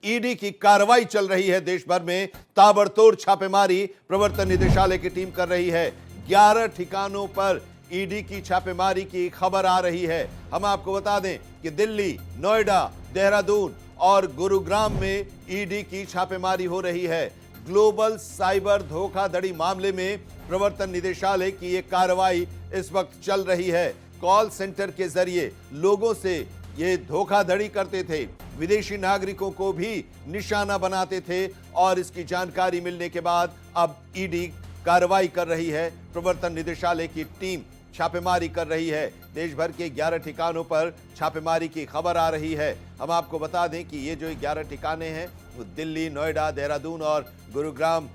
ED की कार्रवाई चल रही है। देश भर में ताबड़तोड़ छापेमारी प्रवर्तन निदेशालय की टीम कर रही है। 11 ठिकानों पर ईडी की छापेमारी की खबर आ रही है। हम आपको बता दें कि दिल्ली, नोएडा, देहरादून और गुरुग्राम में ईडी की छापेमारी हो रही है। ग्लोबल साइबर धोखाधड़ी मामले में प्रवर्तन निदेशालय की यह कार्रवाई इस वक्त चल रही है। कॉल सेंटर के जरिए लोगों से ये धोखाधड़ी करते थे, विदेशी नागरिकों को भी निशाना बनाते थे और इसकी जानकारी मिलने के बाद अब ईडी कार्रवाई कर रही है। प्रवर्तन निदेशालय की टीम छापेमारी कर रही है। देश भर के 11 ठिकानों पर छापेमारी की खबर आ रही है। हम आपको बता दें कि ये जो 11 ठिकाने हैं वो दिल्ली, नोएडा, देहरादून और गुरुग्राम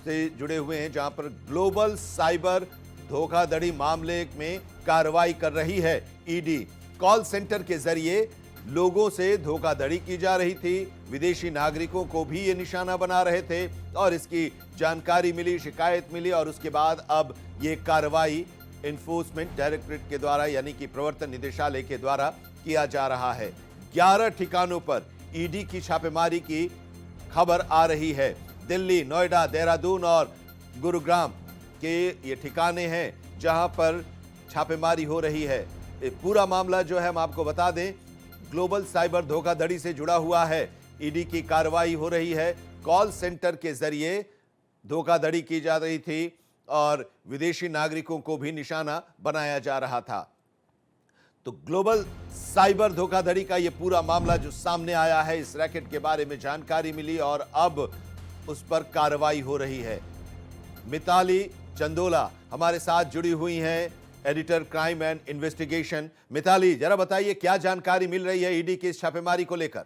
से जुड़े हुए हैं, जहां पर ग्लोबल साइबर धोखाधड़ी मामले में कार्रवाई कर रही है ईडी। कॉल सेंटर के जरिए लोगों से धोखाधड़ी की जा रही थी, विदेशी नागरिकों को भी ये निशाना बना रहे थे और इसकी जानकारी मिली, शिकायत मिली और उसके बाद अब ये कार्रवाई एनफोर्समेंट डायरेक्टरेट के द्वारा यानी कि प्रवर्तन निदेशालय के द्वारा किया जा रहा है। 11 ठिकानों पर ईडी की छापेमारी की खबर आ रही है। दिल्ली, नोएडा, देहरादून और गुरुग्राम के ये ठिकाने हैं जहां पर छापेमारी हो रही है। पूरा मामला जो है हम आपको बता दें ग्लोबल साइबर धोखाधड़ी से जुड़ा हुआ है। ईडी की कार्रवाई हो रही है। कॉल सेंटर के जरिए धोखाधड़ी की जा रही थी और विदेशी नागरिकों को भी निशाना बनाया जा रहा था। तो ग्लोबल साइबर धोखाधड़ी का यह पूरा मामला जो सामने आया है, इस रैकेट के बारे में जानकारी मिली और अब उस पर कार्रवाई हो रही है। मिताली चंदोला हमारे साथ जुड़ी हुई हैं, editor crime and investigation. Mitali, जरा बताइए क्या जानकारी मिल रही है ईडी की इस छापेमारी को लेकर?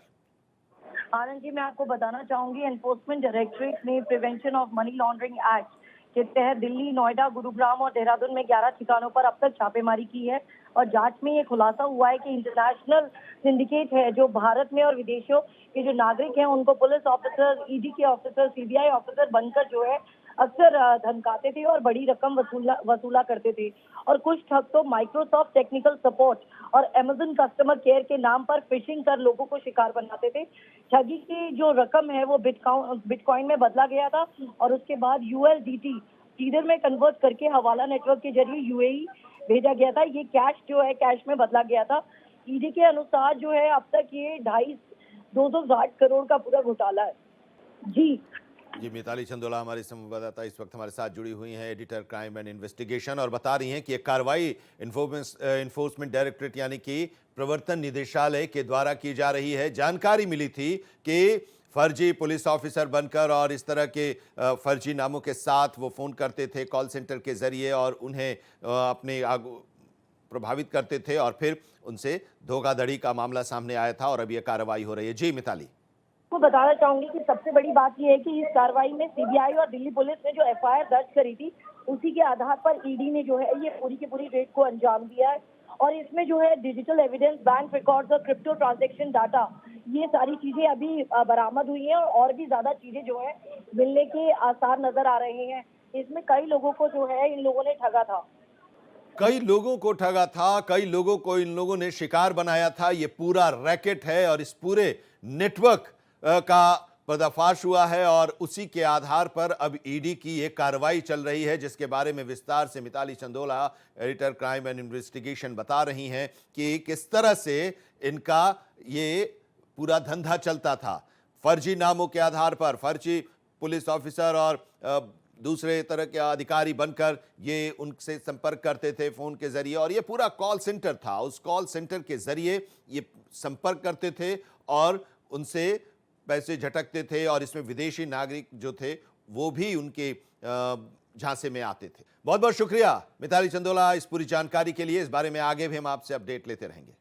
आनंद जी, मैं आपको बताना चाहूंगी एनफोर्समेंट डायरेक्टरेट ने prevention of money laundering act के तहत दिल्ली, नोएडा, गुरुग्राम और देहरादून में 11 ठिकानों पर अब तक छापेमारी की है और जांच में ये खुलासा हुआ है कि इंटरनेशनल सिंडिकेट है जो भारत में और विदेशों के जो नागरिक हैं उनको पुलिस ऑफिसर, ईडी के ऑफिसर, सीबीआई ऑफिसर बनकर जो है अक्सर धमकाते थे और बड़ी रकम वसूला करते थे। और कुछ ठग तो माइक्रोसॉफ्ट टेक्निकल सपोर्ट और अमेज़न कस्टमर केयर के नाम पर फिशिंग कर लोगों को शिकार बनाते थे। ठगी की जो रकम है वो बिटकॉइन में बदला गया था और उसके बाद यूएसडीटी सीडर में कन्वर्ट करके हवाला नेटवर्क के जरिए यूएई भेजा गया था। ये कैश जो है कैश में बदला गया था। ईडी के अनुसार जो है अब तक ये 260 करोड़ का पूरा घोटाला है। जी मिताली चंदोला हमारी संवाददाता इस वक्त हमारे साथ जुड़ी हुई हैं, एडिटर क्राइम एंड इन्वेस्टिगेशन, और बता रही हैं कि एक कार्रवाई एनफोर्समेंट डायरेक्टरेट यानी कि प्रवर्तन निदेशालय के द्वारा की जा रही है। जानकारी मिली थी कि फर्जी पुलिस ऑफिसर बनकर और इस तरह के फर्जी नामों के साथ वो फ़ोन करते थे कॉल सेंटर के ज़रिए और उन्हें अपने प्रभावित करते थे और फिर उनसे धोखाधड़ी का मामला सामने आया था और अब यह कार्रवाई हो रही है। जी मिताली, को बताना चाहूंगी कि सबसे बड़ी बात यह है कि इस कार्रवाई में सीबीआई और दिल्ली पुलिस ने जो एफआईआर दर्ज करी थी उसी के आधार पर ईडी ने जो है ये पूरी की पूरी रेड को अंजाम दिया है और इसमें जो है डिजिटल एविडेंस, बैंक रिकॉर्ड्स और क्रिप्टो ट्रांजैक्शन डाटा, ये सारी चीजें अभी बरामद हुई हैं और भी ज्यादा चीजें जो है मिलने के आसार नजर आ रहे हैं। इसमें कई लोगों को जो है इन लोगों ने ठगा था, कई लोगों को इन लोगों ने शिकार बनाया था। ये पूरा रैकेट है और इस पूरे नेटवर्क का पर्दाफाश हुआ है और उसी के आधार पर अब ईडी की ये कार्रवाई चल रही है, जिसके बारे में विस्तार से Mitali Chandola, editor crime and investigation, बता रही हैं कि किस तरह से इनका ये पूरा धंधा चलता था। फर्जी नामों के आधार पर फर्जी पुलिस ऑफिसर और दूसरे तरह के अधिकारी बनकर ये उनसे संपर्क करते थे फ़ोन के ज़रिए और ये पूरा कॉल सेंटर था। उस कॉल सेंटर के ज़रिए ये संपर्क करते थे और उनसे पैसे झटकते थे और इसमें विदेशी नागरिक जो थे वो भी उनके झांसे में आते थे। बहुत बहुत शुक्रिया मिताली चंदोला इस पूरी जानकारी के लिए। इस बारे में आगे भी हम आपसे अपडेट लेते रहेंगे।